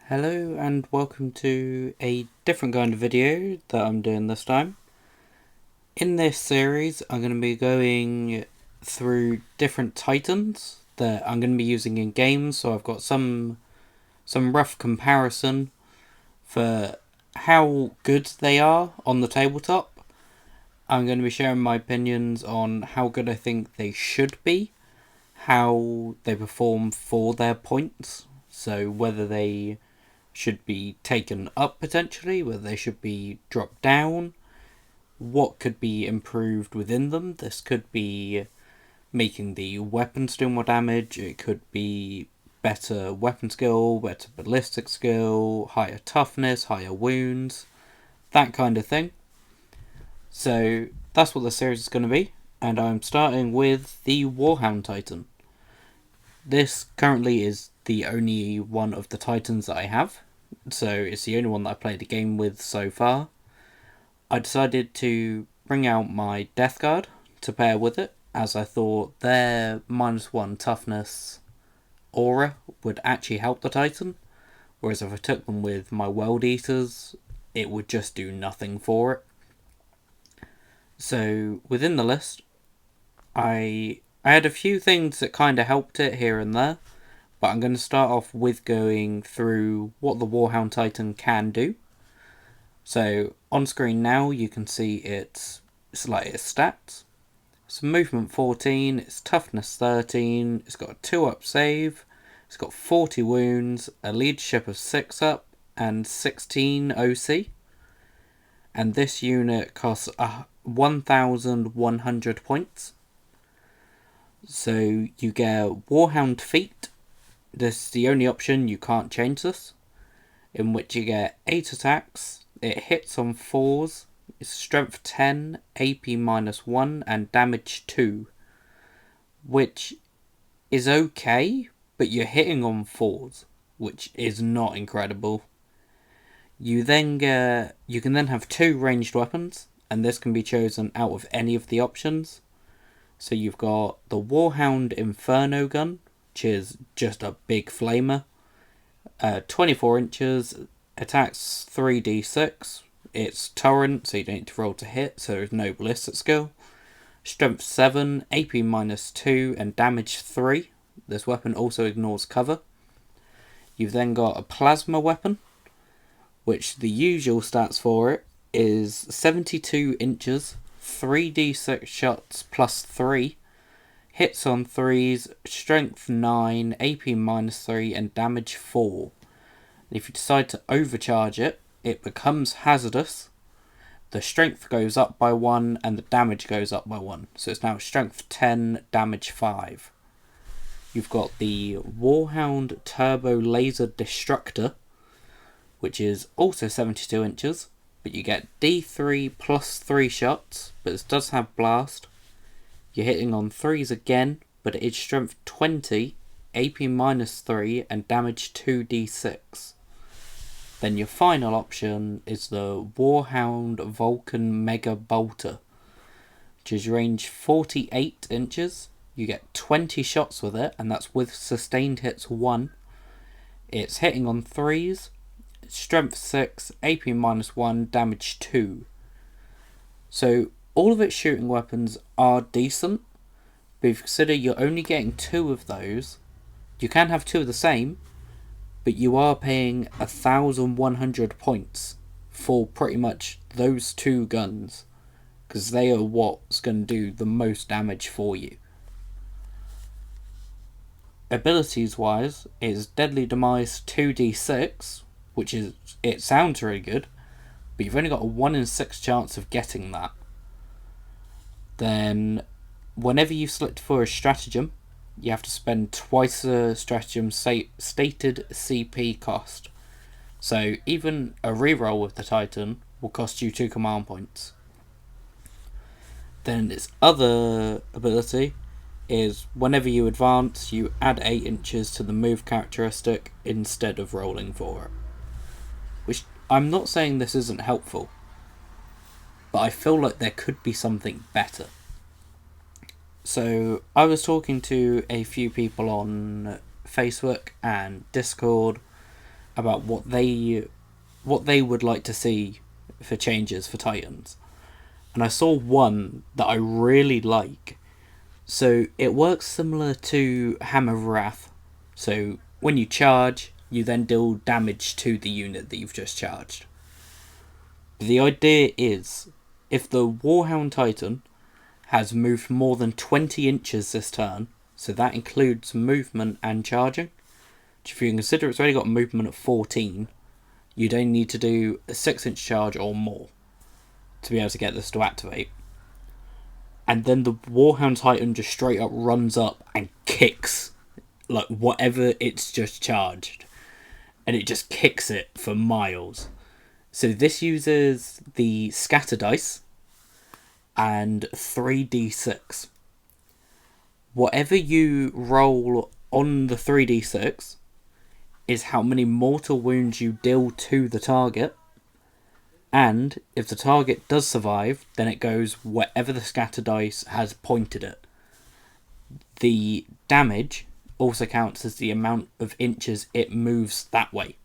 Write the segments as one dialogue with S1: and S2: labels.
S1: Hello and welcome to a different kind of video that I'm doing this time. In this series I'm going to be going through different titans that I'm going to be using in games, so I've got some rough comparison for how good they are on the tabletop. I'm going to be sharing my opinions on how good I think they should be, how they perform for their points, so whether they should be taken up potentially, whether they should be dropped down, what could be improved within them. This could be making the weapons do more damage, it could be better weapon skill, better ballistic skill, higher toughness, higher wounds, that kind of thing. So that's what the series is going to be, and I'm starting with the Warhound Titan. This currently is the only one of the Titans that I have, so it's the only one that I played a game with so far. I decided to bring out my Death Guard to pair with it, as I thought their -1 toughness aura would actually help the Titan, whereas if I took them with my World Eaters, it would just do nothing for it. So within the list, I had a few things that kind of helped it here and there, but I'm going to start off with going through what the Warhound Titan can do. So on screen now you can see its stats. It's movement 14, it's toughness 13, it's got a 2-up save, it's got 40 wounds, a leadership of 6 up, and 16 OC. And this unit costs 1,100 points. So you get Warhound Feet. This is the only option, you can't change this. In which you get 8 attacks, it hits on 4s, it's strength 10, AP -1, and damage 2. Which is okay, but you're hitting on 4s, which is not incredible. You can then have 2 ranged weapons, and this can be chosen out of any of the options. So you've got the Warhound Inferno Gun, which is just a big flamer. 24 inches, attacks 3d6. It's torrent, so you don't need to roll to hit, so there's no ballistic skill. Strength 7, AP -2, and damage 3. This weapon also ignores cover. You've then got a plasma weapon, which the usual stats for it is 72 inches, 3d6 shots plus 3, hits on 3s, strength 9, AP -3, and damage 4. And if you decide to overcharge it, it becomes hazardous. The strength goes up by 1 and the damage goes up by 1. So it's now strength 10, damage 5. You've got the Warhound Turbo Laser Destructor, which is also 72 inches, but you get D3 plus 3 shots, but this does have blast. You're hitting on 3s again, but it is strength 20, AP -3, and damage 2d6. Then your final option is the Warhound Vulcan Mega Bolter, which is range 48 inches. You get 20 shots with it, and that's with sustained hits 1. It's hitting on 3s, strength 6, AP -1, damage 2. So all of its shooting weapons are decent, but if you consider you're only getting 2 of those, you can have 2 of the same, but you are paying 1,100 points for pretty much those 2 guns, because they are what's going to do the most damage for you. Abilities wise, is Deadly Demise 2d6, which is, it sounds really good, but you've only got a 1 in 6 chance of getting that. Then whenever you select for a stratagem, you have to spend twice the stratagem stated CP cost. So even a reroll with the Titan will cost you 2 command points. Then its other ability is whenever you advance, you add 8 inches to the move characteristic instead of rolling for it. Which, I'm not saying this isn't helpful, but I feel like there could be something better. So I was talking to a few people on Facebook and Discord about what they would like to see for changes for Titans. And I saw one that I really like. So it works similar to Hammer of Wrath. So when you charge, you then deal damage to the unit that you've just charged. The idea is, if the Warhound Titan has moved more than 20 inches this turn, so that includes movement and charging, which if you consider it's already got movement of 14, you'd only need to do a 6-inch charge or more to be able to get this to activate. And then the Warhound Titan just straight up runs up and kicks like whatever it's just charged, and it just kicks it for miles. So this uses the scatter dice and 3d6. Whatever you roll on the 3d6 is how many mortal wounds you deal to the target, and if the target does survive, then it goes wherever the scatter dice has pointed it. The damage also counts as the amount of inches it moves that way.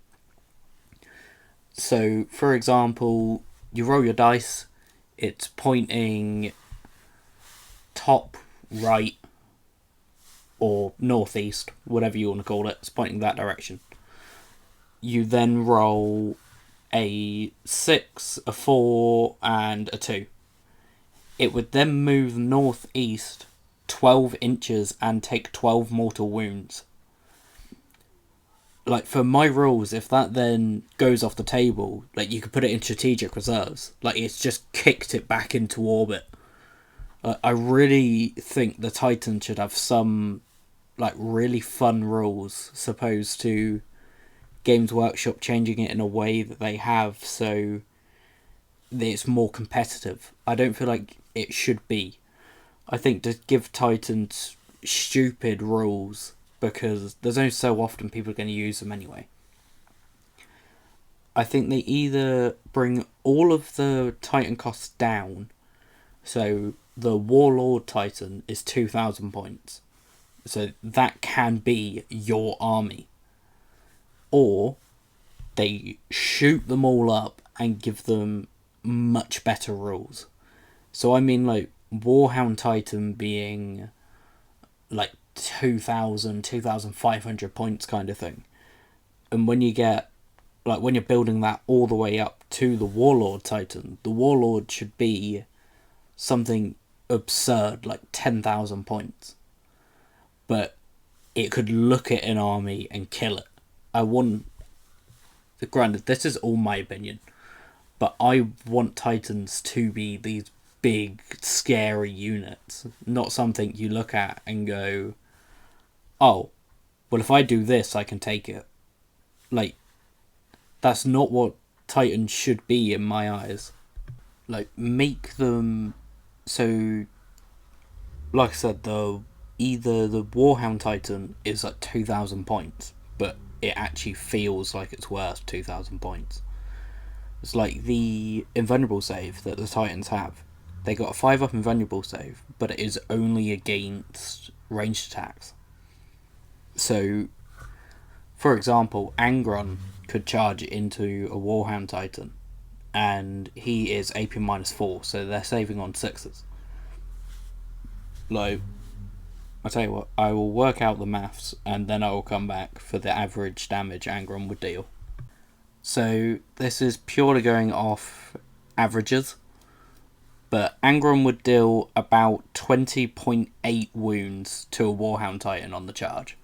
S1: So, for example, you roll your dice, it's pointing top, right, or northeast, whatever you want to call it, it's pointing that direction. You then roll a 6, a 4, and a 2. It would then move northeast 12 inches and take 12 mortal wounds. Like, for my rules, if that then goes off the table, like, you could put it in strategic reserves. Like, it's just kicked it back into orbit. I really think the Titan should have some, like, really fun rules, supposed to Games Workshop changing it in a way that they have so that it's more competitive. I don't feel like it should be. I think to give Titans stupid rules, because there's only so often people are going to use them anyway. I think they either bring all of the Titan costs down, so the Warlord Titan is 2,000 points, so that can be your army, or they shoot them all up and give them much better rules. So I mean, like, Warhound Titan being like 2,000, 2,500 points kind of thing. And when you get, like, when you're building that all the way up to the Warlord Titan, the Warlord should be something absurd, like 10,000 points. But it could look at an army and kill it. I want, granted, this is all my opinion, but I want Titans to be these big, scary units, not something you look at and go, oh, well, if I do this, I can take it. Like, that's not what Titans should be in my eyes. Like, make them so, like I said, either the Warhound Titan is like 2,000 points, but it actually feels like it's worth 2,000 points. It's like the invulnerable save that the Titans have. They got a 5-up invulnerable save, but it is only against ranged attacks. So, for example, Angron could charge into a Warhound Titan, and he is AP -4, so they're saving on 6s. Like, I tell you what, I will work out the maths, and then I will come back for the average damage Angron would deal. So, this is purely going off averages, but Angron would deal about 20.8 wounds to a Warhound Titan on the charge.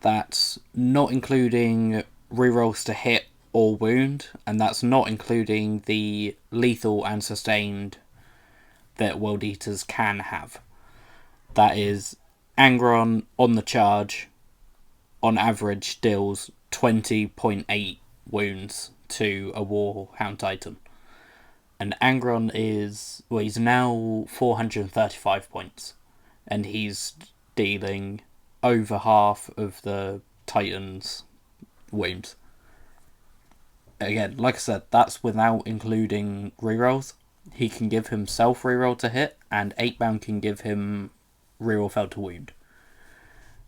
S1: That's not including rerolls to hit or wound, and that's not including the lethal and sustained that World Eaters can have. That is, Angron on the charge, on average, deals 20.8 wounds to a Warhound Titan. And Angron is, well, he's now 435 points, and he's dealing over half of the Titan's wounds. Again, like I said, that's without including rerolls. He can give himself reroll to hit, and 8-bound can give him reroll failed to wound.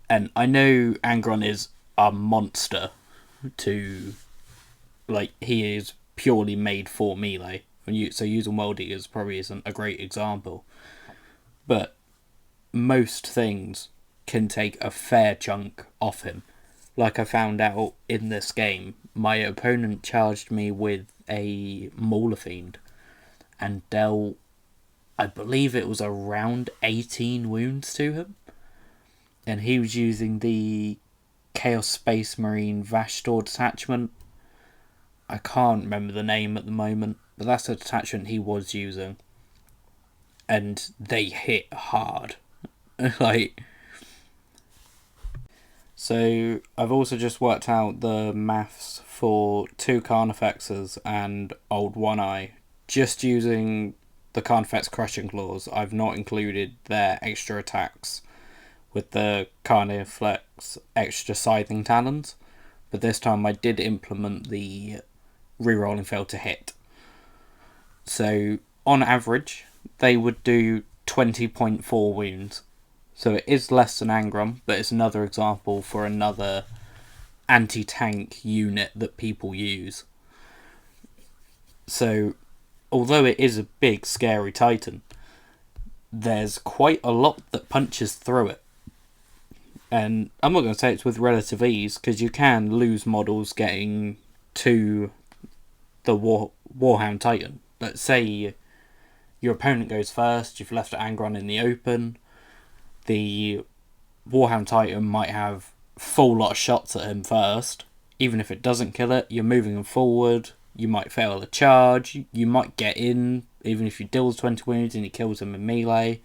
S1: And I know Angron is a monster, to, like, he is purely made for melee. So using World Eaters probably isn't a great example. But most things can take a fair chunk off him. Like I found out in this game, my opponent charged me with a Mauler Fiend and dealt, I believe it was around 18 wounds to him. And he was using the Chaos Space Marine Vashtor detachment. I can't remember the name at the moment, but that's the detachment he was using. And they hit hard. Like, so I've also just worked out the maths for 2 Carnifexes and Old One Eye. Just using the Carnifex Crushing Claws, I've not included their extra attacks with the Carnifex extra Scything Talons. But this time I did implement the rerolling fail to hit. So on average, they would do 20.4 wounds. So it is less than Angron, but it's another example for another anti-tank unit that people use. So, although it is a big, scary Titan, there's quite a lot that punches through it. And I'm not going to say it's with relative ease, because you can lose models getting to the Warhound Titan. Let's say your opponent goes first, you've left Angron in the open, the Warhound Titan might have full lot of shots at him first. Even if it doesn't kill it, you're moving him forward, you might fail a charge, you might get in, even if you deal 20 wounds and he kills him in melee.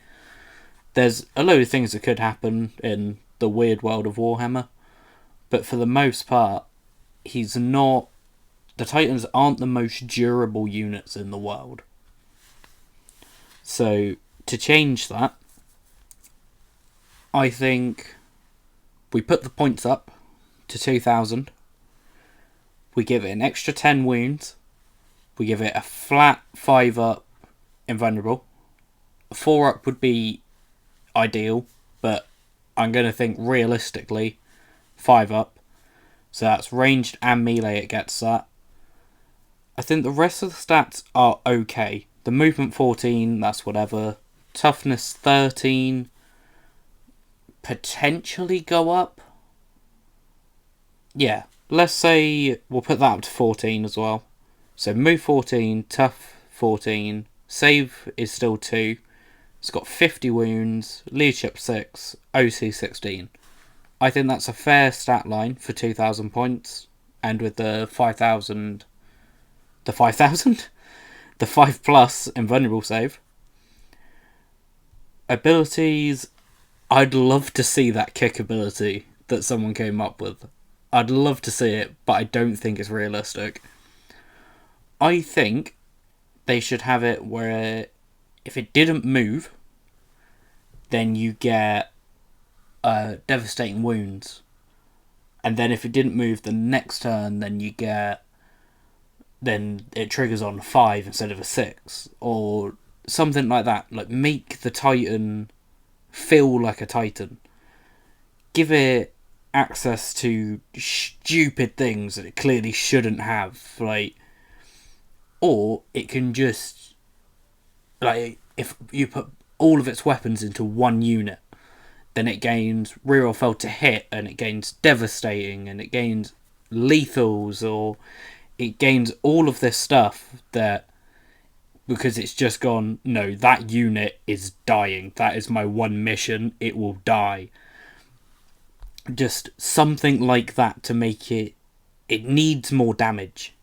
S1: There's a load of things that could happen in the weird world of Warhammer, but for the most part, the Titans aren't the most durable units in the world. So, to change that, I think we put the points up to 2,000. We give it an extra 10 wounds. We give it a flat 5 up invulnerable. A 4 up would be ideal, but I'm going to think realistically 5 up. So that's ranged and melee, it gets that. I think the rest of the stats are okay. The movement 14, that's whatever. Toughness 13, potentially go up. Yeah, let's say we'll put that up to 14 as well. So move 14, tough 14, save is still 2. It's got 50 wounds, leadership 6, OC 16. I think that's a fair stat line for 2,000 points. And with the 5,000... The 5,000? The 5 plus invulnerable save. Abilities, I'd love to see that kick ability that someone came up with. I'd love to see it, but I don't think it's realistic. I think they should have it where if it didn't move, then you get devastating wounds. And then if it didn't move the next turn, then it triggers on 5 instead of a 6. Or something like that. Like, make the Titan feel like a Titan. Give it access to stupid things that it clearly shouldn't have. Like, or it can just, like, if you put all of its weapons into one unit, then it gains reroll fail to hit, and it gains devastating, and it gains lethals, or it gains all of this stuff that, because it's just gone, no, that unit is dying. That is my one mission. It will die. Just something like that to make it needs more damage.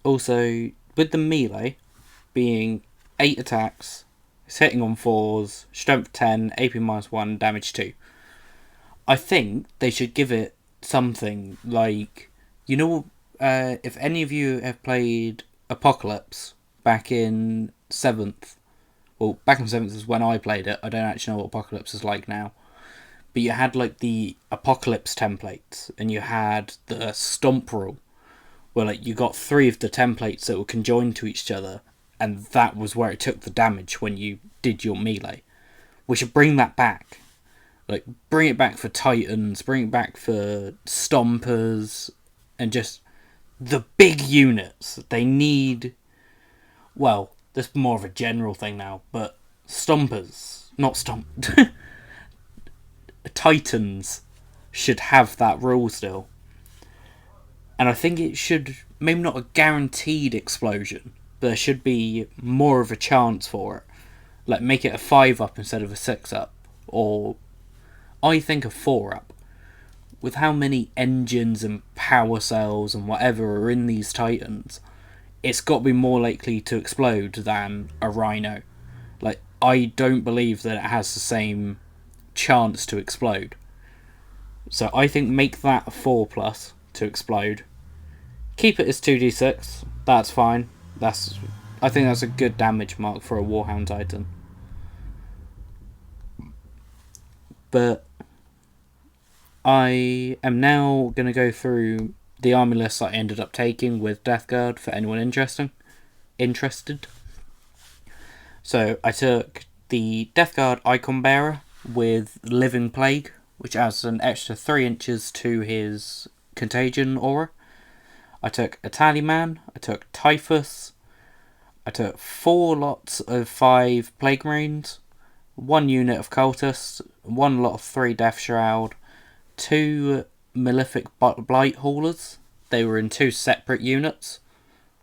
S1: Also, with the melee being 8 attacks, it's hitting on 4s, strength 10, AP -1, damage 2. I think they should give it something like, if any of you have played Apocalypse back in 7th, well, back in 7th is when I played it, I don't actually know what Apocalypse is like now, but you had like the Apocalypse templates, and you had the Stomp rule, where like you got 3 of the templates that were conjoined to each other, and that was where it took the damage when you did your melee. We should bring that back. Like, bring it back for Titans, bring it back for Stompers, and just the big units. They need, well, this is more of a general thing now, but Stompers, not Titans should have that rule still. And I think it should, maybe not a guaranteed explosion, but there should be more of a chance for it. Like, make it a 5-up instead of a 6-up. Or, I think a 4-up. With how many engines and power cells and whatever are in these Titans, it's got to be more likely to explode than a Rhino. Like, I don't believe that it has the same chance to explode. So I think make that a 4+ to explode. Keep it as 2d6. That's fine. I think that's a good damage mark for a Warhound Titan. But I am now going to go through the army list that I ended up taking with Death Guard for anyone interested. So I took the Death Guard Icon Bearer with Living Plague, which adds an extra 3 inches to his Contagion aura. I took a Tallyman, I took Typhus, I took 4 lots of 5 Plague Marines, 1 unit of Cultists, 1 lot of 3 Death Shroud, 2 Malefic Blight Haulers. They were in 2 separate units,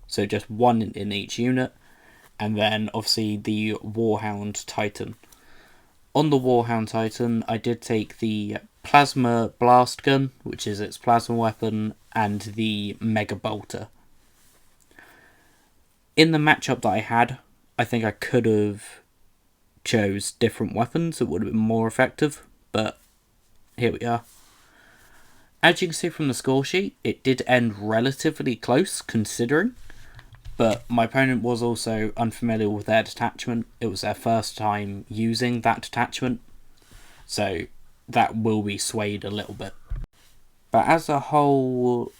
S1: so just 1 in each unit. And then obviously the Warhound Titan. On the Warhound Titan, I did take the Plasma Blast Gun, which is its plasma weapon, and the Mega Bolter. In the matchup that I had, I think I could have chose different weapons that would have been more effective, but here we are. As you can see from the score sheet, it did end relatively close, considering, but my opponent was also unfamiliar with their detachment. It was their first time using that detachment, so that will be swayed a little bit. But as a whole,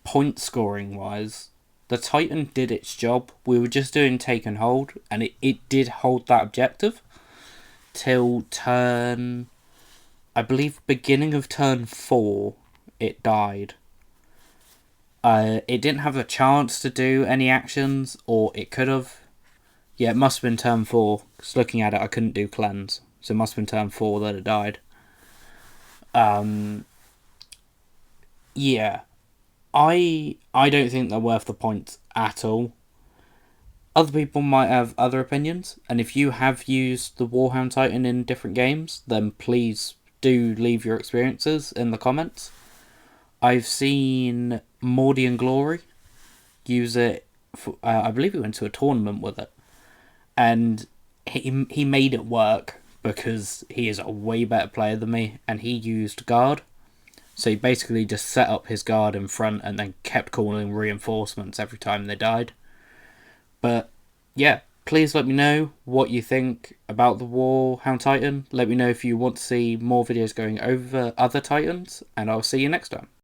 S1: point scoring wise, the Titan did its job. We were just doing take and hold, and it did hold that objective till turn, I believe, beginning of turn 4, it died. It didn't have a chance to do any actions, or it could have. Yeah, it must have been turn 4, because looking at it, I couldn't do cleanse, so it must have been turn 4 that it died. Yeah, I don't think they're worth the points at all. Other people might have other opinions, and if you have used the Warhound Titan in different games, then please do leave your experiences in the comments. I've seen Mordian Glory use it, for, I believe he went to a tournament with it, and he made it work because he is a way better player than me, and he used Guard. So he basically just set up his Guard in front and then kept calling reinforcements every time they died. But yeah, please let me know what you think about the Warhound Titan. Let me know if you want to see more videos going over other Titans, and I'll see you next time.